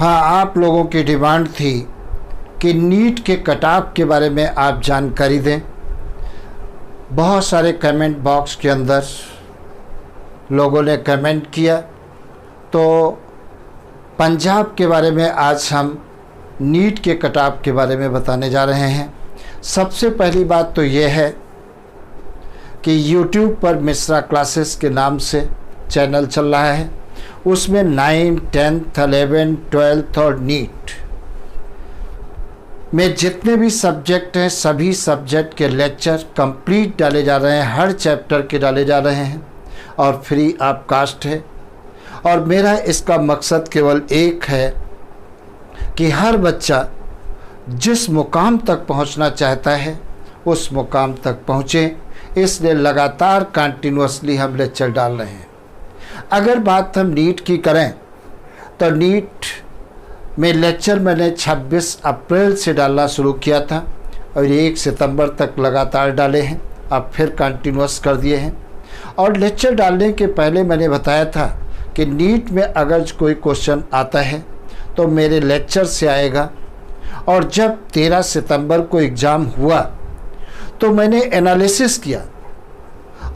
हाँ, आप लोगों की डिमांड थी कि नीट के कट-ऑफ के बारे में आप जानकारी दें। बहुत सारे कमेंट बॉक्स के अंदर लोगों ने कमेंट किया, तो पंजाब के बारे में आज हम नीट के कट-ऑफ के बारे में बताने जा रहे हैं। सबसे पहली बात तो ये है कि YouTube पर मिश्रा क्लासेस के नाम से चैनल चल रहा है, उसमें 9, 10th, 11, 12th और नीट में जितने भी सब्जेक्ट हैं सभी सब्जेक्ट के लेक्चर कंप्लीट डाले जा रहे हैं, हर चैप्टर के डाले जा रहे हैं और फ्री ऑफ कास्ट है। और मेरा इसका मकसद केवल एक है कि हर बच्चा जिस मुकाम तक पहुंचना चाहता है उस मुकाम तक पहुंचे, इसलिए लगातार कंटिन्यूअसली हम लेक्चर डाल रहे हैं। अगर बात हम नीट की करें तो नीट में लेक्चर मैंने 26 अप्रैल से डालना शुरू किया था और 1 सितंबर तक लगातार डाले हैं, अब फिर कंटिन्यूअस कर दिए हैं। और लेक्चर डालने के पहले मैंने बताया था कि नीट में अगर कोई क्वेश्चन आता है तो मेरे लेक्चर से आएगा। और जब 13 सितंबर को एग्ज़ाम हुआ तो मैंने एनालिसिस किया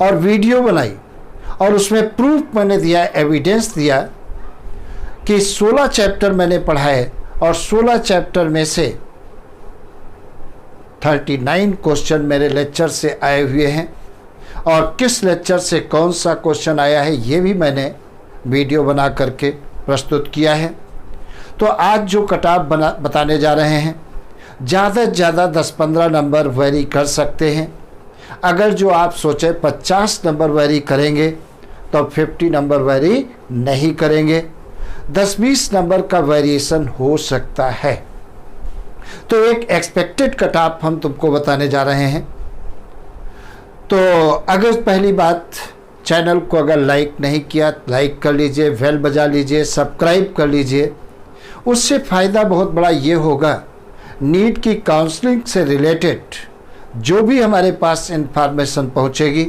और वीडियो बनाई और उसमें प्रूफ मैंने दिया, एविडेंस दिया कि 16 चैप्टर मैंने पढ़ाए और 16 चैप्टर में से 39 क्वेश्चन मेरे लेक्चर से आए हुए हैं और किस लेक्चर से कौन सा क्वेश्चन आया है ये भी मैंने वीडियो बना करके प्रस्तुत किया है। तो आज जो कट-ऑफ बताने जा रहे हैं, ज़्यादा से ज़्यादा 10-15 नंबर वेरी कर सकते हैं। अगर जो आप सोचे 50 नंबर वेरी करेंगे तो 50 नंबर वेरी नहीं करेंगे, 10-20 नंबर का वेरिएशन हो सकता है। तो एक एक्सपेक्टेड कट-ऑफ हम तुमको बताने जा रहे हैं। तो अगर पहली बात, चैनल को अगर लाइक नहीं किया लाइक कर लीजिए, बेल बजा लीजिए, सब्सक्राइब कर लीजिए। उससे फ़ायदा बहुत बड़ा ये होगा, नीट की काउंसलिंग से रिलेटेड जो भी हमारे पास इंफॉर्मेशन पहुंचेगी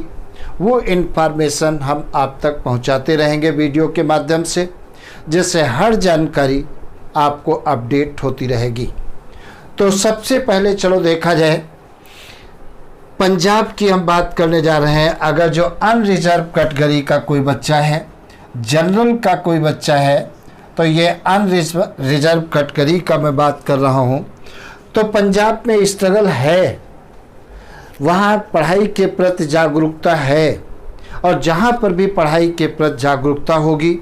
वो इंफॉर्मेशन हम आप तक पहुंचाते रहेंगे वीडियो के माध्यम से, जिससे हर जानकारी आपको अपडेट होती रहेगी। तो सबसे पहले चलो देखा जाए, पंजाब की हम बात करने जा रहे हैं। अगर जो अनरिजर्व कैटेगरी का कोई बच्चा है, जनरल का कोई बच्चा है, तो ये अनरिजर्व कैटेगरी का मैं बात कर रहा हूँ। तो पंजाब में स्ट्रगल है, वहाँ पढ़ाई के प्रति जागरूकता है और जहाँ पर भी पढ़ाई के प्रति जागरूकता होगी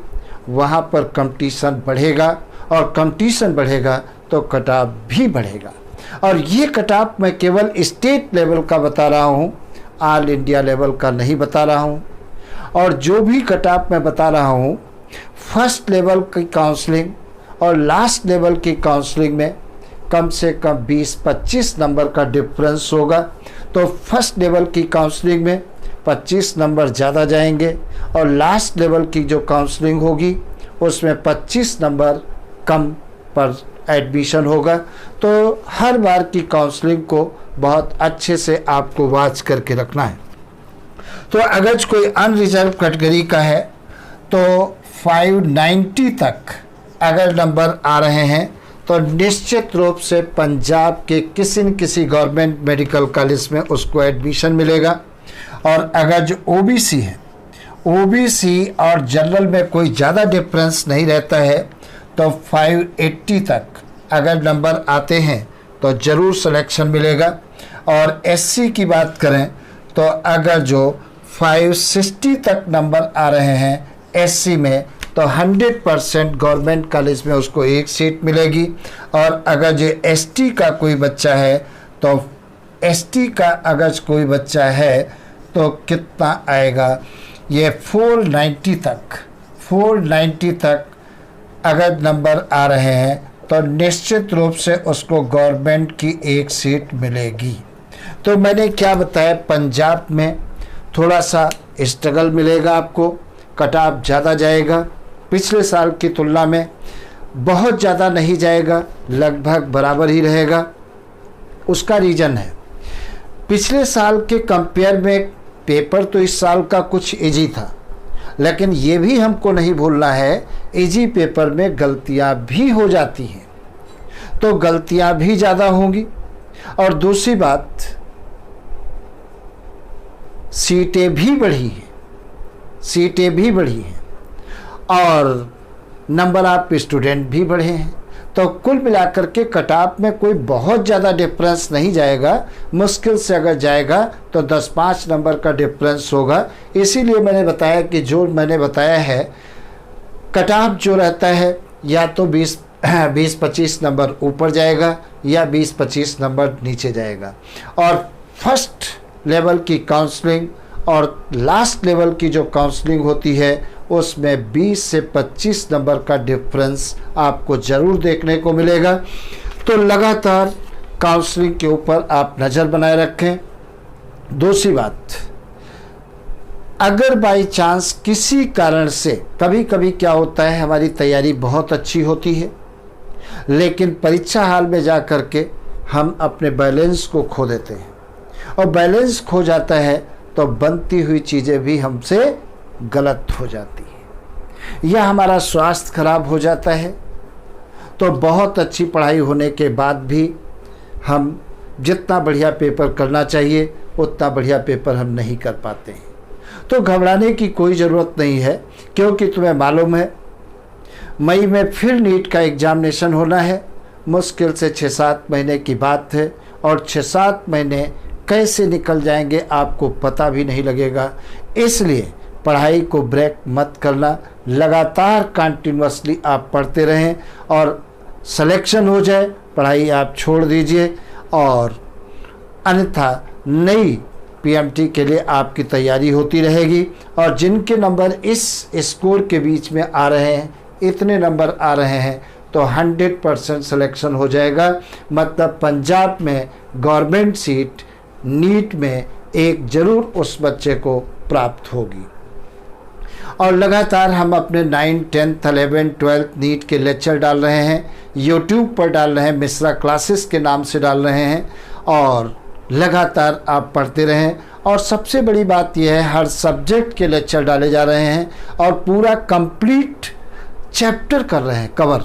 वहाँ पर कंपटीशन बढ़ेगा और कंपटीशन बढ़ेगा तो कट-ऑफ भी बढ़ेगा। और ये कट-ऑफ मैं केवल स्टेट लेवल का बता रहा हूँ, ऑल इंडिया लेवल का नहीं बता रहा हूँ। और जो भी कट-ऑफ मैं बता रहा हूँ, फर्स्ट लेवल की काउंसलिंग और लास्ट लेवल की काउंसलिंग में कम से कम 20-25 नंबर का डिफरेंस होगा। तो फर्स्ट लेवल की काउंसलिंग में 25 नंबर ज़्यादा जाएंगे और लास्ट लेवल की जो काउंसलिंग होगी उसमें 25 नंबर कम पर एडमिशन होगा। तो हर बार की काउंसलिंग को बहुत अच्छे से आपको वॉच करके रखना है। तो अगर कोई अनरिजर्व कैटेगरी का है तो 590 तक अगर नंबर आ रहे हैं तो निश्चित रूप से पंजाब के किसी न किसी गवर्नमेंट मेडिकल कॉलेज में उसको एडमिशन मिलेगा। और अगर जो ओबीसी है, ओबीसी और जनरल में कोई ज़्यादा डिफरेंस नहीं रहता है तो 580 तक अगर नंबर आते हैं तो ज़रूर सिलेक्शन मिलेगा। और एससी की बात करें तो अगर जो 560 तक नंबर आ रहे हैं एससी में तो 100% गवर्नमेंट कॉलेज में उसको एक सीट मिलेगी। और अगर जो एसटी का कोई बच्चा है तो एसटी का अगर कोई बच्चा है तो कितना आएगा, ये 490 तक अगर नंबर आ रहे हैं तो निश्चित रूप से उसको गवर्नमेंट की एक सीट मिलेगी। तो मैंने क्या बताया, पंजाब में थोड़ा सा स्ट्रगल मिलेगा आपको, कट-ऑफ ज़्यादा जाएगा, पिछले साल की तुलना में बहुत ज़्यादा नहीं जाएगा, लगभग बराबर ही रहेगा। उसका रीज़न है, पिछले साल के कंपेयर में पेपर तो इस साल का कुछ इजी था, लेकिन ये भी हमको नहीं भूलना है, इजी पेपर में गलतियां भी हो जाती हैं, तो गलतियां भी ज़्यादा होंगी। और दूसरी बात, सीटें भी बढ़ी हैं, सीटें भी बढ़ी हैं और नंबर ऑफ स्टूडेंट भी बढ़े हैं। तो कुल मिलाकर के कट ऑफ में कोई बहुत ज़्यादा डिफरेंस नहीं जाएगा, मुश्किल से अगर जाएगा तो 10-5 नंबर का डिफरेंस होगा। इसीलिए मैंने बताया कि जो मैंने बताया है, कट ऑफ जो रहता है या तो 20-25 नंबर ऊपर जाएगा या 20-25 नंबर नीचे जाएगा। और फर्स्ट लेवल की काउंसलिंग और लास्ट लेवल की जो काउंसलिंग होती है उसमें 20 से 25 नंबर का डिफरेंस आपको ज़रूर देखने को मिलेगा। तो लगातार काउंसलिंग के ऊपर आप नज़र बनाए रखें। दूसरी बात, अगर बाई चांस किसी कारण से, कभी कभी क्या होता है, हमारी तैयारी बहुत अच्छी होती है लेकिन परीक्षा हाल में जा कर के हम अपने बैलेंस को खो देते हैं, और बैलेंस खो जाता है तो बनती हुई चीज़ें भी हमसे गलत हो जाती है या हमारा स्वास्थ्य खराब हो जाता है। तो बहुत अच्छी पढ़ाई होने के बाद भी हम जितना बढ़िया पेपर करना चाहिए उतना बढ़िया पेपर हम नहीं कर पाते हैं। तो घबराने की कोई ज़रूरत नहीं है, क्योंकि तुम्हें मालूम है मई में फिर नीट का एग्जामिनेशन होना है। मुश्किल से 6-7 महीने की बात है, और 6-7 महीने कैसे निकल जाएंगे आपको पता भी नहीं लगेगा। इसलिए पढ़ाई को ब्रेक मत करना, लगातार कंटिन्यूअसली आप पढ़ते रहें, और सिलेक्शन हो जाए पढ़ाई आप छोड़ दीजिए, और अन्यथा नई पीएमटी के लिए आपकी तैयारी होती रहेगी। और जिनके नंबर इस स्कोर के बीच में आ रहे हैं, इतने नंबर आ रहे हैं, तो 100% सिलेक्शन हो जाएगा। मतलब पंजाब में गवर्नमेंट सीट नीट में एक ज़रूर उस बच्चे को प्राप्त होगी। और लगातार हम अपने 9, 10, 11, 12 नीट के लेक्चर डाल रहे हैं, यूट्यूब पर डाल रहे हैं, मिश्रा क्लासेस के नाम से डाल रहे हैं, और लगातार आप पढ़ते रहें। और सबसे बड़ी बात यह है, हर सब्जेक्ट के लेक्चर डाले जा रहे हैं और पूरा कंप्लीट चैप्टर कर रहे हैं कवर।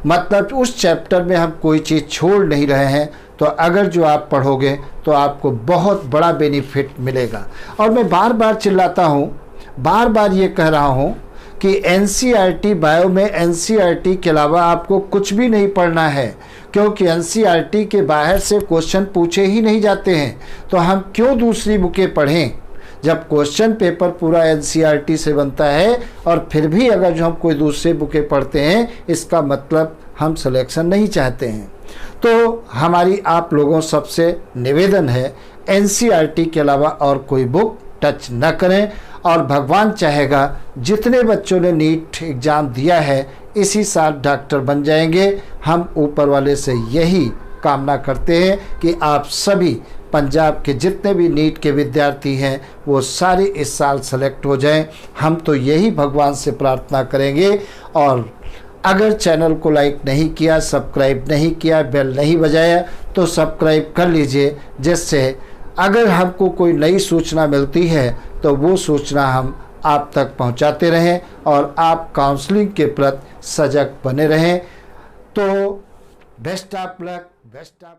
मतलब उस चैप्टर में हम कोई चीज़ छोड़ नहीं रहे हैं। तो अगर जो आप पढ़ोगे तो आपको बहुत बड़ा बेनिफिट मिलेगा। और मैं बार बार चिल्लाता हूँ, बार बार ये कह रहा हूँ कि एनसीईआरटी बायो में एनसीईआरटी के अलावा आपको कुछ भी नहीं पढ़ना है, क्योंकि एनसीईआरटी के बाहर से क्वेश्चन पूछे ही नहीं जाते हैं। तो हम क्यों दूसरी बुकें पढ़ें जब क्वेश्चन पेपर पूरा एनसीईआरटी से बनता है। और फिर भी अगर जो हम कोई दूसरी बुकें पढ़ते हैं, इसका मतलब हम सिलेक्शन नहीं चाहते हैं। तो हमारी आप लोगों सबसे निवेदन है, एनसीईआरटी के अलावा और कोई बुक टच न करें। और भगवान चाहेगा जितने बच्चों ने नीट एग्ज़ाम दिया है इसी साल डॉक्टर बन जाएंगे। हम ऊपर वाले से यही कामना करते हैं कि आप सभी पंजाब के जितने भी नीट के विद्यार्थी हैं वो सारे इस साल सेलेक्ट हो जाएं। हम तो यही भगवान से प्रार्थना करेंगे। और अगर चैनल को लाइक नहीं किया, सब्सक्राइब नहीं किया, बेल नहीं बजाया, तो सब्सक्राइब कर लीजिए, जिससे अगर हमको कोई नई सूचना मिलती है तो वो सूचना हम आप तक पहुंचाते रहें और आप काउंसलिंग के प्रति सजग बने रहें। तो best of luck, best of